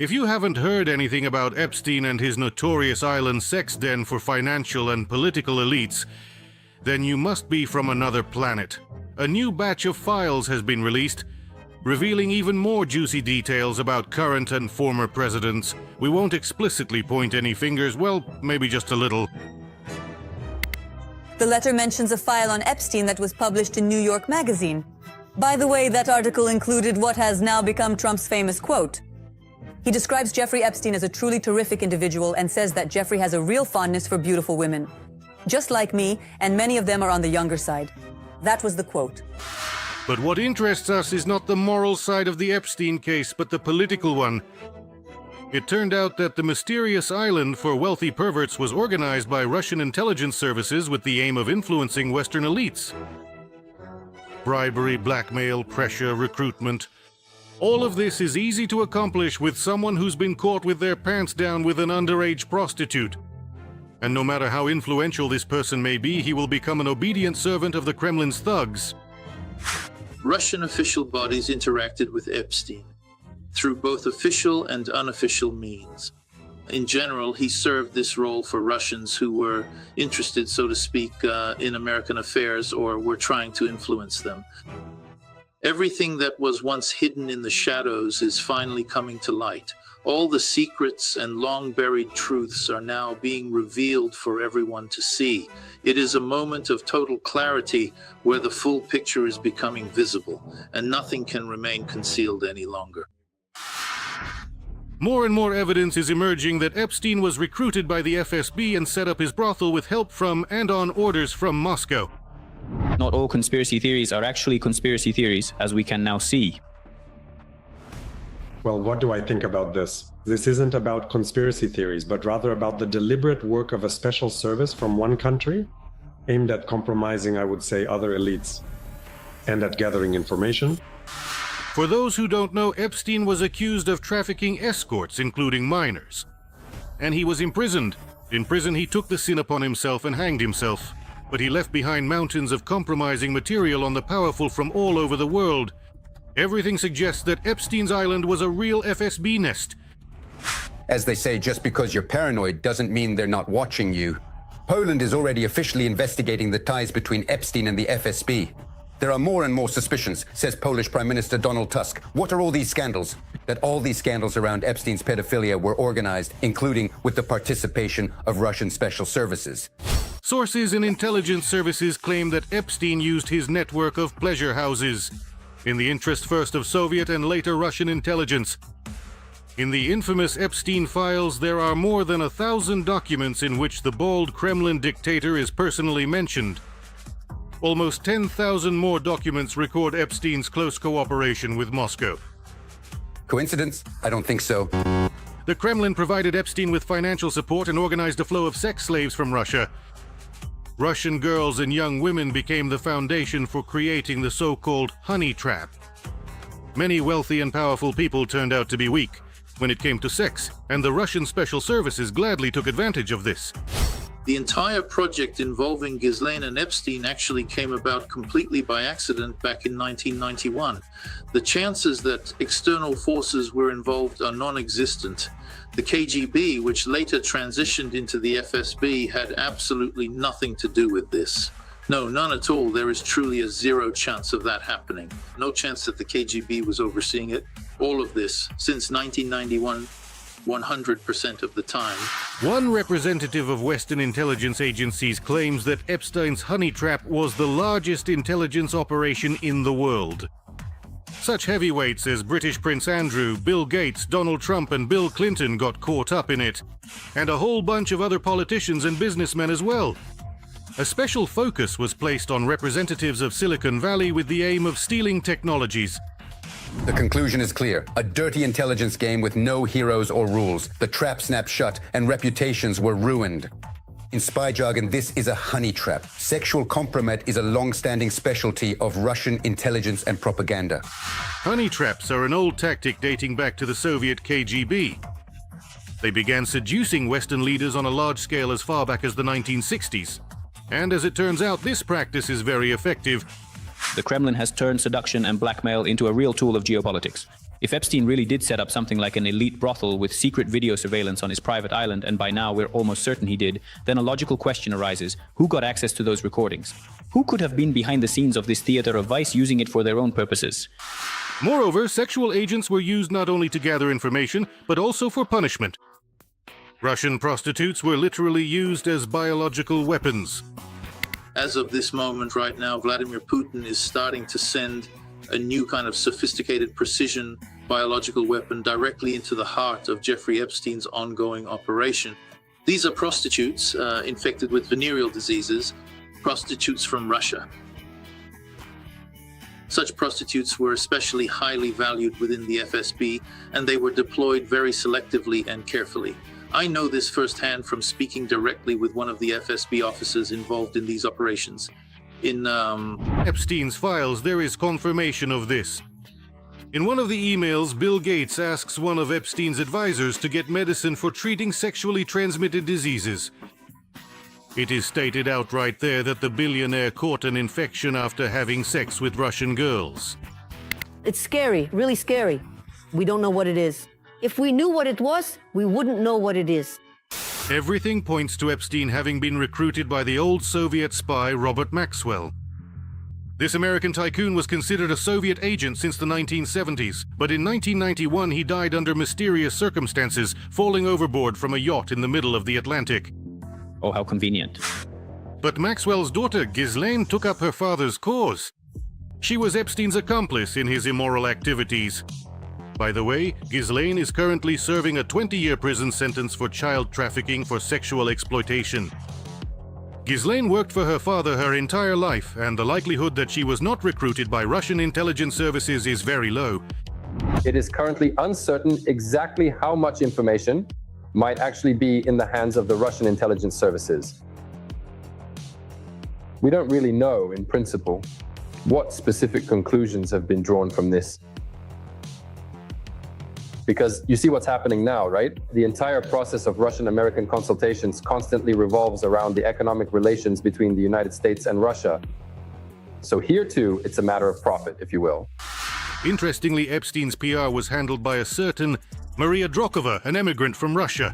If you haven't heard anything about Epstein and his notorious island sex den for financial and political elites, then you must be from another planet. A new batch of files has been released, revealing even more juicy details about current and former presidents. We won't explicitly point any fingers, well, maybe just a little. The letter mentions a file on Epstein that was published in New York Magazine. By the way, that article included what has now become Trump's famous quote. He describes Jeffrey Epstein as a truly terrific individual and says that Jeffrey has a real fondness for beautiful women. Just like me, and many of them are on the younger side. That was the quote. But what interests us is not the moral side of the Epstein case, but the political one. It turned out that the mysterious island for wealthy perverts was organized by Russian intelligence services with the aim of influencing Western elites. Bribery, blackmail, pressure, recruitment. All of this is easy to accomplish with someone who's been caught with their pants down with an underage prostitute. And no matter how influential this person may be, he will become an obedient servant of the Kremlin's thugs. Russian official bodies interacted with Epstein through both official and unofficial means. In general, he served this role for Russians who were interested, so to speak, in American affairs or were trying to influence them. Everything that was once hidden in the shadows is finally coming to light. All the secrets and long-buried truths are now being revealed for everyone to see. It is a moment of total clarity where the full picture is becoming visible, and nothing can remain concealed any longer. More and more evidence is emerging that Epstein was recruited by the FSB and set up his brothel with help from and on orders from Moscow. Not all conspiracy theories are actually conspiracy theories, as we can now see. Well, what do I think about this? This isn't about conspiracy theories, but rather about the deliberate work of a special service from one country aimed at compromising, I would say, other elites and at gathering information. For those who don't know, Epstein was accused of trafficking escorts, including minors. And he was imprisoned. In prison, he took the sin upon himself and hanged himself. But he left behind mountains of compromising material on the powerful from all over the world. Everything suggests that Epstein's island was a real FSB nest. As they say, just because you're paranoid doesn't mean they're not watching you. Poland is already officially investigating the ties between Epstein and the FSB. There are more and more suspicions, says Polish Prime Minister Donald Tusk. What are all these scandals? That all these scandals around Epstein's pedophilia were organized, including with the participation of Russian special services. Sources in intelligence services claim that Epstein used his network of pleasure houses in the interest first of Soviet and later Russian intelligence. In the infamous Epstein files, there are more than 1,000 documents in which the bald Kremlin dictator is personally mentioned. Almost 10,000 more documents record Epstein's close cooperation with Moscow. Coincidence? I don't think so. The Kremlin provided Epstein with financial support and organized a flow of sex slaves from Russia. Russian girls and young women became the foundation for creating the so-called honey trap. Many wealthy and powerful people turned out to be weak when it came to sex, and the Russian special services gladly took advantage of this. The entire project involving Ghislaine and Epstein actually came about completely by accident back in 1991. The chances that external forces were involved are non-existent. The KGB, which later transitioned into the FSB, had absolutely nothing to do with this. No, none at all. There is truly a zero chance of that happening. No chance that the KGB was overseeing it. All of this, since 1991, 100% of the time. One representative of Western intelligence agencies claims that Epstein's honey trap was the largest intelligence operation in the world. Such heavyweights as British Prince Andrew, Bill Gates, Donald Trump, and Bill Clinton got caught up in it, and a whole bunch of other politicians and businessmen as well. A special focus was placed on representatives of Silicon Valley with the aim of stealing technologies. The conclusion is clear. A dirty intelligence game with no heroes or rules. The trap snapped shut and reputations were ruined. In spy jargon, this is a honey trap. Sexual compromise is a long-standing specialty of Russian intelligence and propaganda. Honey traps are an old tactic dating back to the Soviet KGB. They began seducing Western leaders on a large scale as far back as the 1960s. And as it turns out, this practice is very effective. The Kremlin has turned seduction and blackmail into a real tool of geopolitics. If Epstein really did set up something like an elite brothel with secret video surveillance on his private island, and by now we're almost certain he did, then a logical question arises: who got access to those recordings? Who could have been behind the scenes of this theater of vice, using it for their own purposes? Moreover, sexual agents were used not only to gather information, but also for punishment. Russian prostitutes were literally used as biological weapons. As of this moment right now, Vladimir Putin is starting to send a new kind of sophisticated precision biological weapon directly into the heart of Jeffrey Epstein's ongoing operation. These are prostitutes infected with venereal diseases, prostitutes from Russia. Such prostitutes were especially highly valued within the FSB, and they were deployed very selectively and carefully. I know this firsthand from speaking directly with one of the FSB officers involved in these operations. In Epstein's files, there is confirmation of this. In one of the emails, Bill Gates asks one of Epstein's advisors to get medicine for treating sexually transmitted diseases. It is stated outright there that the billionaire caught an infection after having sex with Russian girls. It's scary, really scary. We don't know what it is. If we knew what it was, we wouldn't know what it is. Everything points to Epstein having been recruited by the old Soviet spy Robert Maxwell. This American tycoon was considered a Soviet agent since the 1970s, but in 1991 he died under mysterious circumstances, falling overboard from a yacht in the middle of the Atlantic. Oh, how convenient. But Maxwell's daughter, Ghislaine, took up her father's cause. She was Epstein's accomplice in his immoral activities. By the way, Ghislaine is currently serving a 20-year prison sentence for child trafficking for sexual exploitation. Ghislaine worked for her father her entire life, and the likelihood that she was not recruited by Russian intelligence services is very low. It is currently uncertain exactly how much information might actually be in the hands of the Russian intelligence services. We don't really know, in principle, what specific conclusions have been drawn from this. Because you see what's happening now, right? The entire process of Russian-American consultations constantly revolves around the economic relations between the United States and Russia. So here too, it's a matter of profit, if you will. Interestingly, Epstein's PR was handled by a certain Maria Drokova, an immigrant from Russia.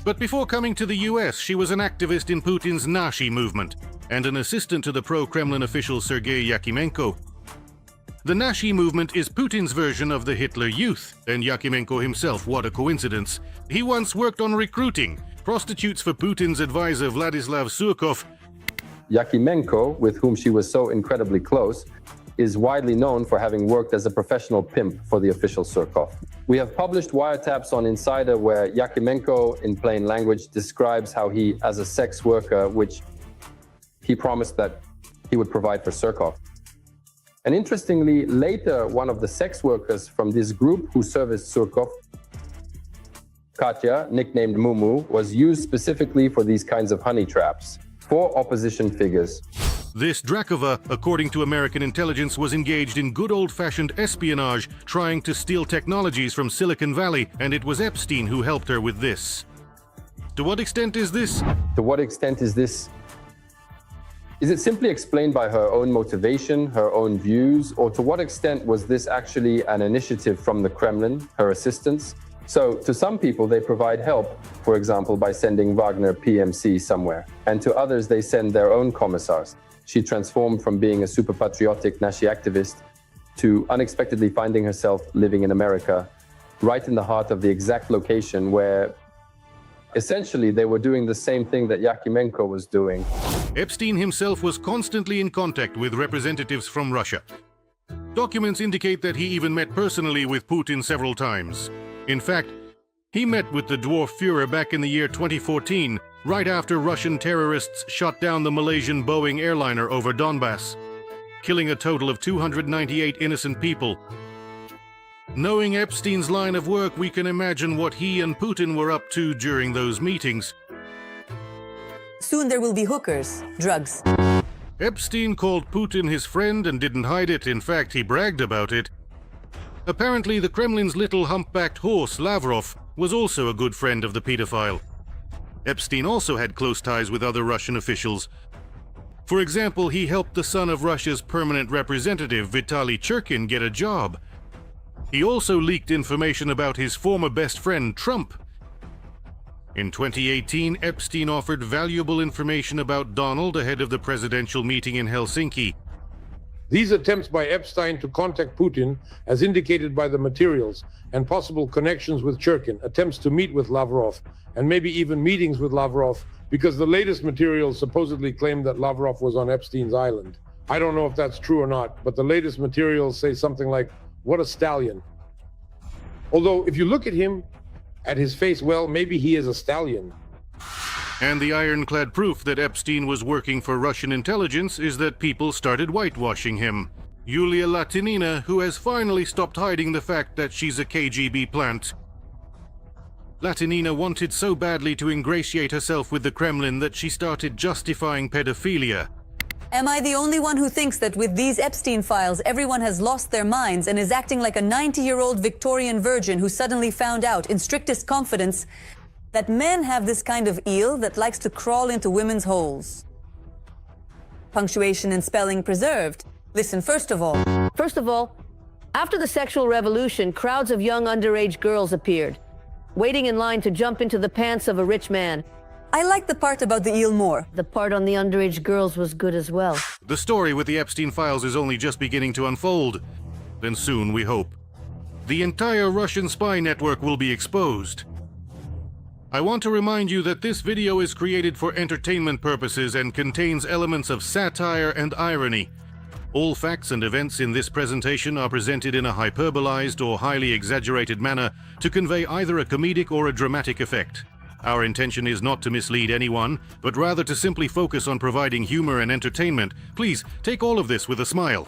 But before coming to the US, she was an activist in Putin's Nashi movement and an assistant to the pro-Kremlin official Sergei Yakimenko. The Nashi movement is Putin's version of the Hitler Youth, and Yakimenko himself, what a coincidence. He once worked on recruiting prostitutes for Putin's advisor Vladislav Surkov. Yakimenko, with whom she was so incredibly close, is widely known for having worked as a professional pimp for the official Surkov. We have published wiretaps on Insider where Yakimenko, in plain language, describes how he, as a sex worker, which he promised that he would provide for Surkov. And interestingly, later, one of the sex workers from this group who serviced Surkov, Katya, nicknamed Mumu, was used specifically for these kinds of honey traps for opposition figures. This Drakova, according to American intelligence, was engaged in good old-fashioned espionage, trying to steal technologies from Silicon Valley, and it was Epstein who helped her with this. To what extent is this? To what extent is this? Is it simply explained by her own motivation, her own views, or to what extent was this actually an initiative from the Kremlin, her assistants? So, to some people, they provide help, for example, by sending Wagner PMC somewhere, and to others, they send their own commissars. She transformed from being a super patriotic Nashi activist to unexpectedly finding herself living in America, right in the heart of the exact location where essentially they were doing the same thing that Yakimenko was doing. Epstein himself was constantly in contact with representatives from Russia. Documents indicate that he even met personally with Putin several times. In fact, he met with the dwarf Führer back in the year 2014, right after Russian terrorists shot down the Malaysian Boeing airliner over Donbass, killing a total of 298 innocent people. Knowing Epstein's line of work, we can imagine what he and Putin were up to during those meetings. Soon there will be hookers, drugs. Epstein called Putin his friend and didn't hide it. In fact, he bragged about it. Apparently, the Kremlin's little humpbacked horse, Lavrov, was also a good friend of the pedophile. Epstein also had close ties with other Russian officials. For example, he helped the son of Russia's permanent representative, Vitaly Churkin, get a job. He also leaked information about his former best friend, Trump. In 2018, Epstein offered valuable information about Donald ahead of the presidential meeting in Helsinki. These attempts by Epstein to contact Putin, as indicated by the materials, and possible connections with Churkin, attempts to meet with Lavrov, and maybe even meetings with Lavrov, because the latest materials supposedly claim that Lavrov was on Epstein's island. I don't know if that's true or not, but the latest materials say something like, "What a stallion." Although, if you look at him, at his face, well, maybe he is a stallion. And the ironclad proof that Epstein was working for Russian intelligence is that people started whitewashing him. Yulia Latinina, who has finally stopped hiding the fact that she's a KGB plant. Latinina wanted so badly to ingratiate herself with the Kremlin that she started justifying pedophilia. Am I the only one who thinks that with these Epstein files, everyone has lost their minds and is acting like a 90-year-old Victorian virgin who suddenly found out, in strictest confidence, that men have this kind of eel that likes to crawl into women's holes? Punctuation and spelling preserved. Listen, first of all, after the sexual revolution, crowds of young underage girls appeared, waiting in line to jump into the pants of a rich man. I like the part about the eel more. The part on the underage girls was good as well. The story with the Epstein files is only just beginning to unfold. Then soon, we hope, the entire Russian spy network will be exposed. I want to remind you that this video is created for entertainment purposes and contains elements of satire and irony. All facts and events in this presentation are presented in a hyperbolized or highly exaggerated manner to convey either a comedic or a dramatic effect. Our intention is not to mislead anyone, but rather to simply focus on providing humor and entertainment. Please take all of this with a smile.